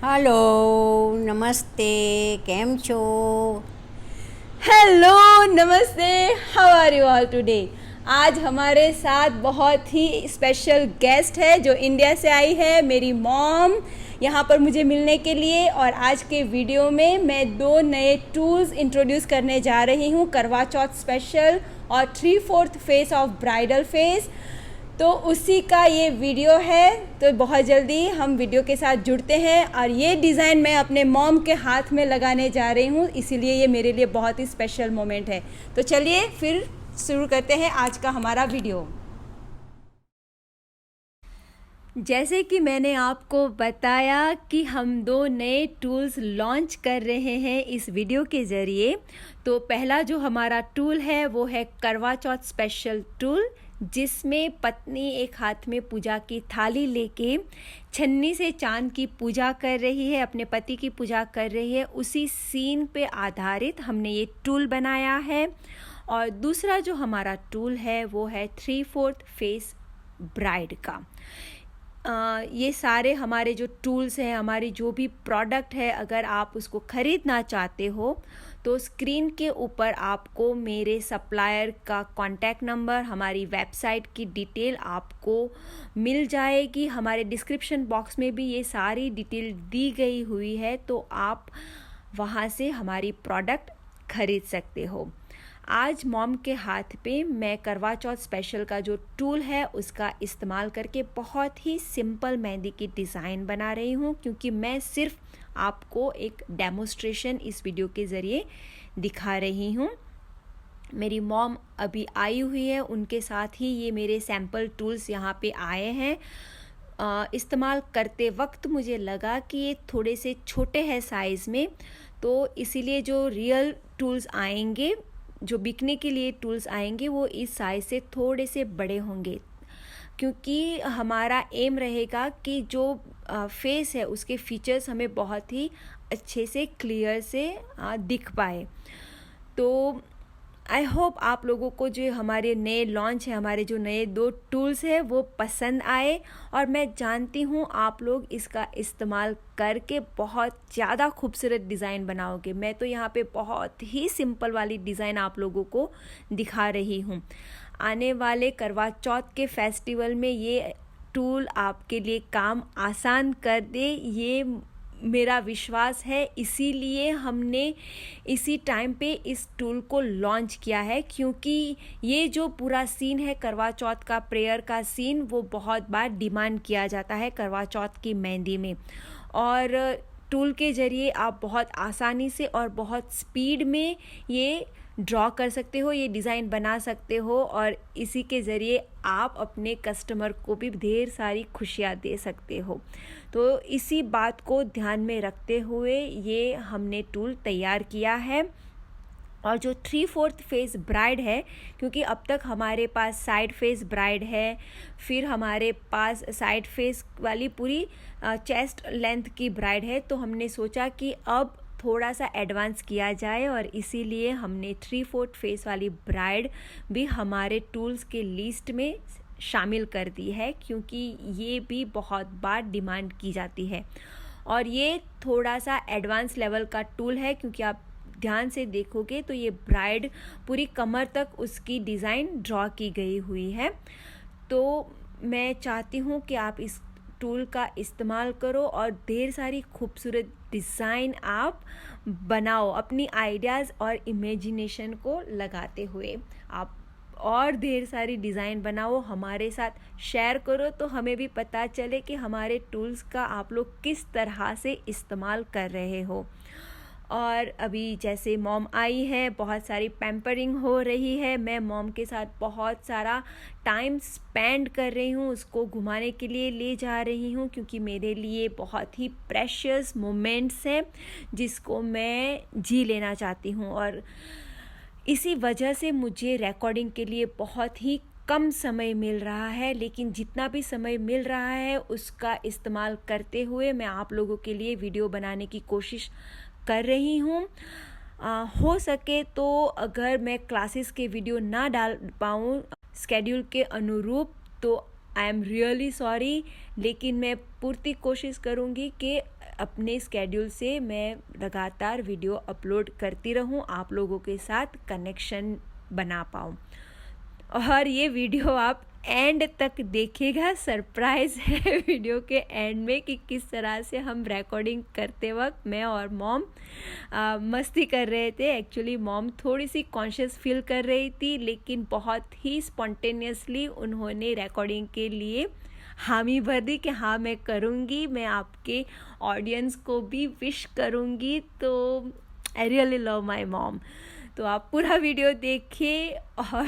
Hello નમસ્તે કેમ છો? हेलो नमस्ते, how are you all today. आज हमारे साथ बहुत ही स्पेशल गेस्ट है जो इंडिया से आई है, मेरी मॉम, यहाँ पर मुझे मिलने के लिए। और आज के वीडियो में मैं 2 नए टूल्स इंट्रोड्यूस करने जा रही हूँ, करवा चौथ स्पेशल और 3/4 फेस ऑफ ब्राइडल फेस। तो उसी का ये वीडियो है, तो बहुत जल्दी हम वीडियो के साथ जुड़ते हैं। और ये डिज़ाइन मैं अपने मॉम के हाथ में लगाने जा रही हूँ, इसीलिए ये मेरे लिए बहुत ही स्पेशल मोमेंट है। तो चलिए फिर शुरू करते हैं आज का हमारा वीडियो। जैसे कि मैंने आपको बताया कि हम 2 नए टूल्स लॉन्च कर रहे हैं इस वीडियो के ज़रिए। तो पहला जो हमारा टूल है वो है करवा चौथ स्पेशल टूल, जिसमें पत्नी एक हाथ में पूजा की थाली लेके छन्नी से चांद की पूजा कर रही है, अपने पति की पूजा कर रही है। उसी सीन पे आधारित हमने ये टूल बनाया है। और दूसरा जो हमारा टूल है वो है 3/4 फेस ब्राइड का। ये सारे हमारे जो टूल्स हैं, हमारी जो भी प्रोडक्ट है, अगर आप उसको ख़रीदना चाहते हो तो स्क्रीन के ऊपर आपको मेरे सप्लायर का कॉन्टैक्ट नंबर, हमारी वेबसाइट की डिटेल आपको मिल जाएगी। हमारे डिस्क्रिप्शन बॉक्स में भी ये सारी डिटेल दी गई हुई है, तो आप वहाँ से हमारी प्रोडक्ट खरीद सकते हो। आज मॉम के हाथ पे मैं करवा चौथ स्पेशल का जो टूल है उसका इस्तेमाल करके बहुत ही सिंपल मेहंदी की डिज़ाइन बना रही हूँ, क्योंकि मैं सिर्फ आपको एक डेमोस्ट्रेशन इस वीडियो के ज़रिए दिखा रही हूँ। मेरी मॉम अभी आई हुई है, उनके साथ ही ये मेरे सैम्पल टूल्स यहाँ पे आए हैं। इस्तेमाल करते वक्त मुझे लगा कि ये थोड़े से छोटे हैं साइज़ में, तो इसीलिए जो रियल टूल्स आएंगे, जो बिकने के लिए टूल्स आएंगे, वो इस साइज़ से थोड़े से बड़े होंगे, क्योंकि हमारा एम रहेगा कि जो फेस है उसके फीचर्स हमें बहुत ही अच्छे से क्लियर से दिख पाए। तो आई होप आप लोगों को जो हमारे नए लॉन्च है, हमारे जो नए 2 टूल्स हैं वो पसंद आए। और मैं जानती हूँ आप लोग इसका इस्तेमाल करके बहुत ज़्यादा खूबसूरत डिज़ाइन बनाओगे। मैं तो यहाँ पे बहुत ही सिंपल वाली डिज़ाइन आप लोगों को दिखा रही हूँ। आने वाले करवा चौथ के फेस्टिवल में ये टूल आपके लिए काम आसान कर दे, ये मेरा विश्वास है। इसीलिए हमने इसी टाइम पे इस टूल को लॉन्च किया है, क्योंकि ये जो पूरा सीन है करवा चौथ का, प्रेयर का सीन, वो बहुत बार डिमांड किया जाता है करवा चौथ की मेहंदी में। और टूल के ज़रिए आप बहुत आसानी से और बहुत स्पीड में ये ड्रॉ कर सकते हो, ये डिज़ाइन बना सकते हो, और इसी के ज़रिए आप अपने कस्टमर को भी ढेर सारी खुशियाँ दे सकते हो। तो इसी बात को ध्यान में रखते हुए ये हमने टूल तैयार किया है। और जो 3/4 फेस ब्राइड है, क्योंकि अब तक हमारे पास साइड फेस ब्राइड है, फिर हमारे पास साइड फेस वाली पूरी चेस्ट लेंथ की ब्राइड है, तो हमने सोचा कि अब थोड़ा सा एडवांस किया जाए, और इसीलिए हमने 3/4 फेस वाली ब्राइड भी हमारे टूल्स के लिस्ट में शामिल कर दी है, क्योंकि ये भी बहुत बार डिमांड की जाती है। और ये थोड़ा सा एडवांस लेवल का टूल है, क्योंकि आप ध्यान से देखोगे तो ये ब्राइड पूरी कमर तक उसकी डिज़ाइन ड्रॉ की गई हुई है। तो मैं चाहती हूँ कि आप इस टूल का इस्तेमाल करो और ढेर सारी खूबसूरत डिज़ाइन आप बनाओ, अपनी आइडियाज़ और इमेजिनेशन को लगाते हुए आप और ढेर सारी डिज़ाइन बनाओ, हमारे साथ शेयर करो, तो हमें भी पता चले कि हमारे टूल्स का आप लोग किस तरह से इस्तेमाल कर रहे हो। और अभी जैसे मॉम आई है, बहुत सारी पैम्परिंग हो रही है, मैं मॉम के साथ बहुत सारा टाइम स्पेंड कर रही हूँ, उसको घुमाने के लिए ले जा रही हूँ, क्योंकि मेरे लिए बहुत ही प्रेशियस मोमेंट्स हैं जिसको मैं जी लेना चाहती हूँ। और इसी वजह से मुझे रिकॉर्डिंग के लिए बहुत ही कम समय मिल रहा है, लेकिन जितना भी समय मिल रहा है उसका इस्तेमाल करते हुए मैं आप लोगों के लिए वीडियो बनाने की कोशिश कर रही हूँ। हो सके तो अगर मैं क्लासेस के वीडियो ना डाल पाऊँ स्केड्यूल के अनुरूप, तो आई एम रियली सॉरी, लेकिन मैं पूरी कोशिश करूँगी कि अपने स्केड्यूल से मैं लगातार वीडियो अपलोड करती रहूं, आप लोगों के साथ कनेक्शन बना पाऊं। और ये वीडियो आप एंड तक देखिएगा, सरप्राइज है वीडियो के एंड में कि किस तरह से हम रिकॉर्डिंग करते वक्त मैं और मॉम मस्ती कर रहे थे। एक्चुअली मॉम थोड़ी सी कॉन्शियस फील कर रही थी, लेकिन बहुत ही स्पॉन्टेनियसली उन्होंने रिकॉर्डिंग के लिए हामी भर दी कि हाँ मैं करूँगी, मैं आपके ऑडियंस को भी विश करूँगी। तो I really love my mom. तो आप पूरा वीडियो देखिए और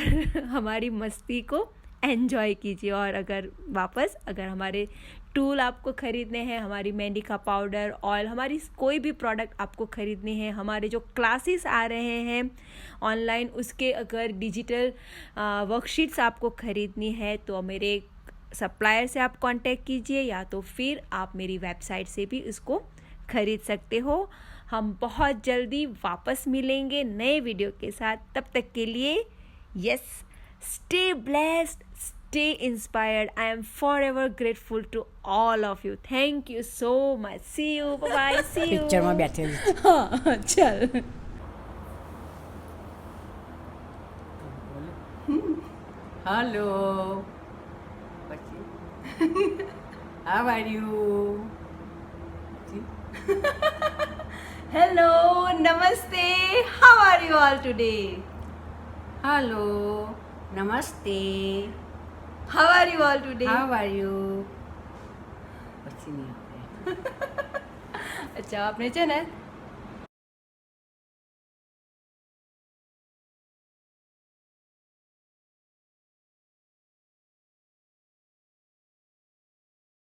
हमारी मस्ती को एन्जॉय कीजिए। और अगर हमारे टूल आपको ख़रीदने हैं, हमारी मेहंदी का पाउडर, ऑयल, हमारी कोई भी प्रोडक्ट आपको ख़रीदने हैं, हमारे जो क्लासेस आ रहे हैं ऑनलाइन, उसके अगर डिजिटल वर्कशीट्स आपको ख़रीदनी है तो मेरे सप्लायर से आप कांटेक्ट कीजिए, या तो फिर आप मेरी वेबसाइट से भी इसको ख़रीद सकते हो। हम बहुत जल्दी वापस मिलेंगे नए वीडियो के साथ। तब तक के लिए yes, stay blessed, stay inspired. I am forever grateful to all of you. Thank you so much. See you. Bye bye. See you. પિક્ચરમાં બેઠેલી છે. हाँ चल. Hello. How are you? Hello. Namaste. How are you all today? Hello. Namaste. How are you all today? How are you? પછી નહીં આવે. अच्छा आपने છે ને